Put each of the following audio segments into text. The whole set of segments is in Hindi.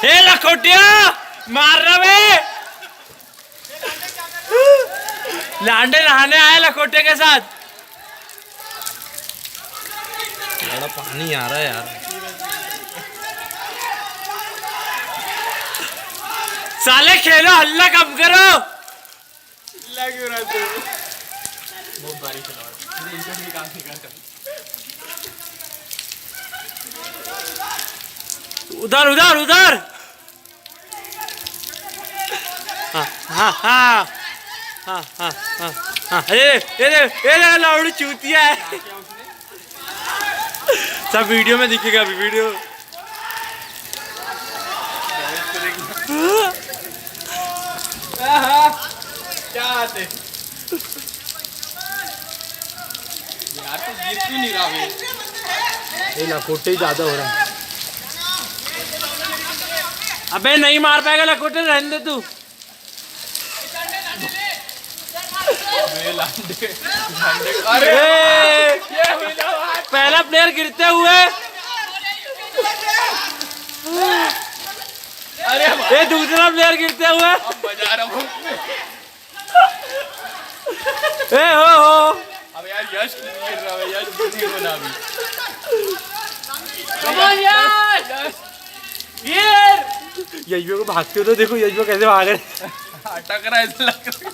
ए लखोटिया मार रहा बे। लांडे नहाने आए लखोटे के साथ। बड़ा पानी आ रहा है यार। साले खेलो, हल्ला कम करो। क्यों रहा तू? बहुत बारी खिलाओ। काम नहीं करता। उधर उधर उधर। हाँ हाँ हाँ हाँ हाँ हाँ हाँ। ये लाउड चूतिया है। सब वीडियो में दिखेगा अभी वीडियो। क्या बात है यार, तो गिर क्यों नहीं रहा? ये लखोटे ही ज्यादा हो रहा है। अबे नहीं मार पाएगा लखोटे, रहने दे तू। अरे पहला प्लेयर गिरते हुए। अरे ये दूसरा प्लेयर गिरते हुए। बजा रहा हूँ। हो अब यार यश गिर रहा है, यश नहीं होना अभी। यशो को भागते हो तो देखो, यशो कैसे भाग रहे। अटक रहा है ऐसा लग रहा है।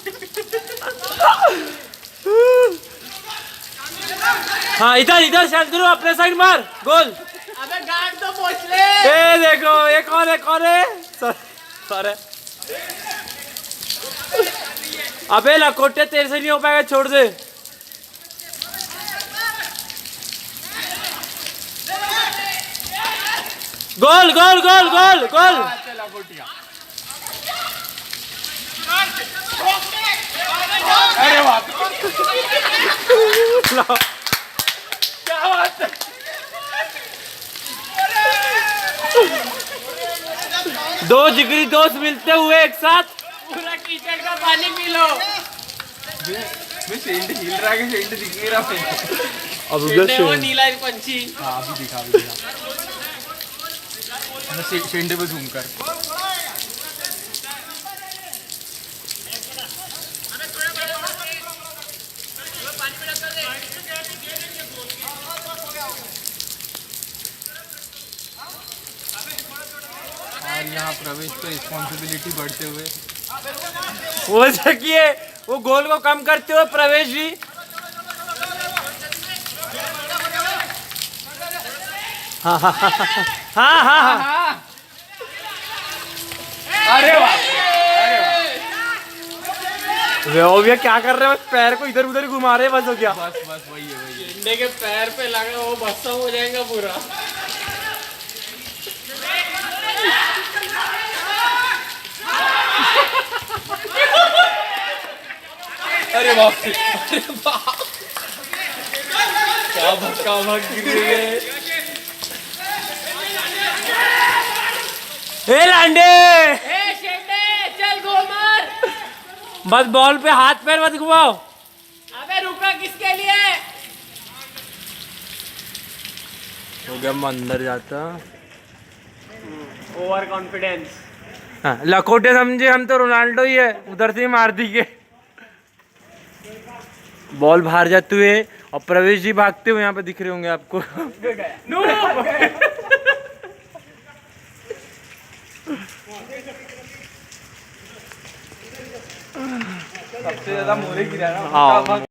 हाँ इधर इधर चल करो, अपने साइड मार गोल। अबे गार्ड तो पहुंच ले। ए देखो ये कौन है, कौन है? सर अबे लखोटे तेरे से नहीं हो पाएगा, छोड़ दे। गोल गोल गोल गोल गोल। अरे बाप क्या बात है। दो जिगरी दोस्त मिलते हुए एक साथ। पूरा कीचड़ का पानी पी लो। मैं सेंट हिल रहा है, सेंट दिख नहीं रहा। अब उधर से वो नीला पंछी। हाँ अभी दिखा, अभी दिखा। सेंट पे झूम कर। और यहाँ प्रवेश तो रिस्पॉन्सिबिलिटी बढ़ते हुए वो देखिए, वो गोल को कम करते हुए प्रवेश जी। हाँ हाँ हाँ हाँ हाँ हाँ। अरे वो भैया क्या कर रहे हैं? बस पैर को इधर उधर घुमा रहे हैं बस। हो गया बस बस वही है, वही है। झंडे के पैर पे लगा वो बस्ता हो जाएगा पूरा। अरे बाप रे, अरे बाप क्या भटका भट गिरे। ए लांडे, ए शेंडे चल गोल मार। बस बॉल पे हाथ पैर मत घुमाओ। अबे रुका किसके लिए? हो गया, मैं अंदर जाता। Over confidence. हाँ लखोटे समझे हम तो रोनाल्डो ही है, उधर से ही मार दी के। बॉल बाहर जाते हुए और प्रवेश जी भागते हुए यहाँ पे दिख रहे होंगे आपको। सबसे ज्यादा मोरे गिरा ना।